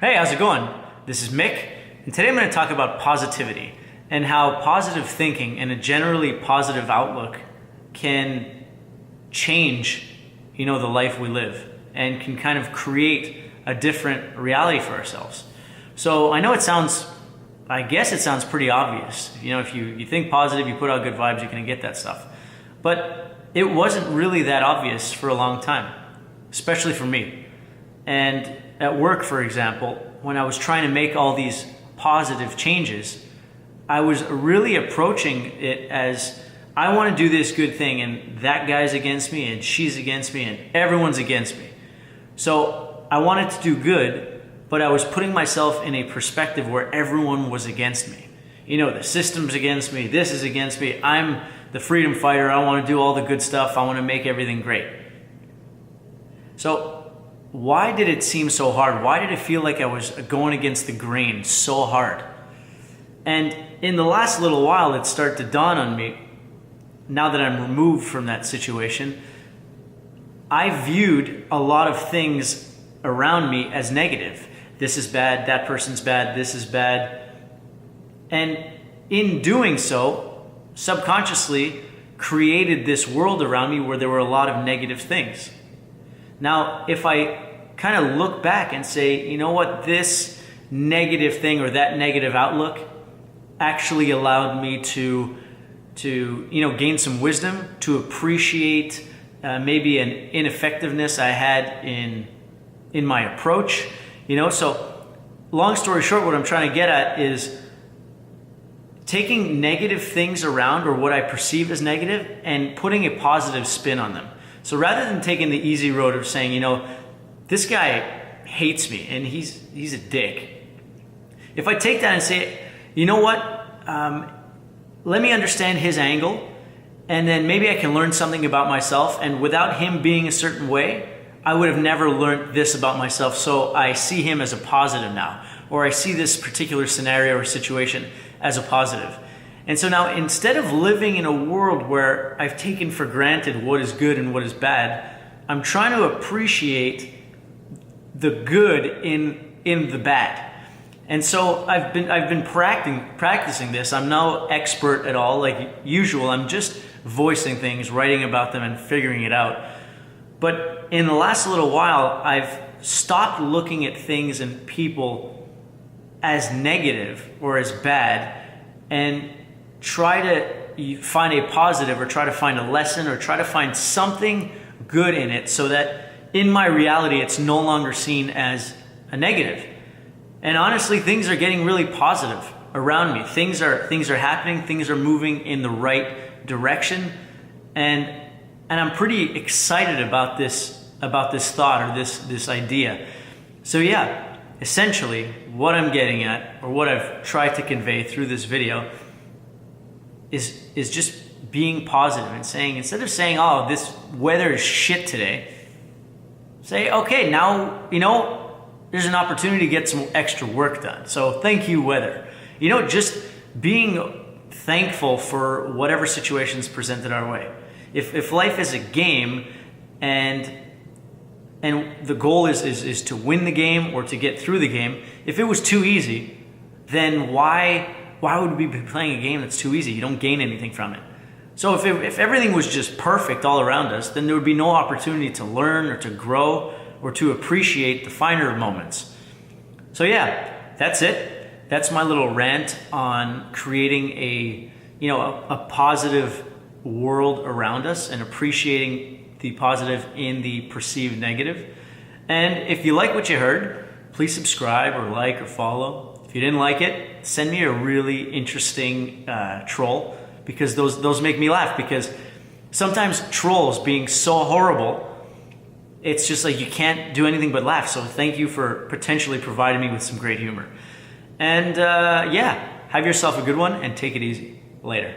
Hey, how's it going? This is Mick, and today I'm going to talk about positivity and how positive thinking and a generally positive outlook can change, the life we live and can kind of create a different reality for ourselves. So I know I guess it sounds pretty obvious. If you think positive, you put out good vibes, you're going to get that stuff. But it wasn't really that obvious for a long time, especially for me. And at work, for example, when I was trying to make all these positive changes, I was really approaching it as, I want to do this good thing and that guy's against me and she's against me and everyone's against me. So I wanted to do good, but I was putting myself in a perspective where everyone was against me. The system's against me, this is against me, I'm the freedom fighter, I want to do all the good stuff, I want to make everything great. So why did it seem so hard? Why did it feel like I was going against the grain so hard? And in the last little while, it started to dawn on me, now that I'm removed from that situation, I viewed a lot of things around me as negative. This is bad, that person's bad, this is bad. And in doing so, subconsciously created this world around me where there were a lot of negative things. Now, if I kind of look back and say, you know what, this negative thing or that negative outlook actually allowed me to gain some wisdom, to appreciate maybe an ineffectiveness I had in my approach, So, long story short, what I'm trying to get at is taking negative things around, or what I perceive as negative, and putting a positive spin on them. So rather than taking the easy road of saying, this guy hates me and he's a dick. If I take that and say, let me understand his angle, and then maybe I can learn something about myself, and without him being a certain way, I would have never learned this about myself, so I see him as a positive now, or I see this particular scenario or situation as a positive. And so now, instead of living in a world where I've taken for granted what is good and what is bad, I'm trying to appreciate the good in the bad. And so I've been practicing this. I'm no expert at all. Like usual, I'm just voicing things, writing about them, and figuring it out. But in the last little while, I've stopped looking at things and people as negative or as bad, and try to find a positive, or try to find a lesson, or try to find something good in it, so that in my reality it's no longer seen as a negative. And honestly, things are getting really positive around me. Things are happening, things are moving in the right direction, and I'm pretty excited about this thought, or this idea. So yeah, essentially what I'm getting at, or what I've tried to convey through this video, is just being positive and saying, instead of saying, oh, this weather is shit today, say, okay, now, there's an opportunity to get some extra work done. So thank you, weather. Just being thankful for whatever situation's presented our way. If life is a game, and the goal is to win the game or to get through the game, if it was too easy, then why would we be playing a game that's too easy? You don't gain anything from it. So if everything was just perfect all around us, then there would be no opportunity to learn or to grow or to appreciate the finer moments. So yeah, that's it. That's my little rant on creating a positive world around us and appreciating the positive in the perceived negative. And if you like what you heard, please subscribe or like or follow. If you didn't like it, send me a really interesting troll, because those make me laugh, because sometimes trolls being so horrible, it's just like you can't do anything but laugh. So thank you for potentially providing me with some great humor. And yeah, have yourself a good one and take it easy. Later.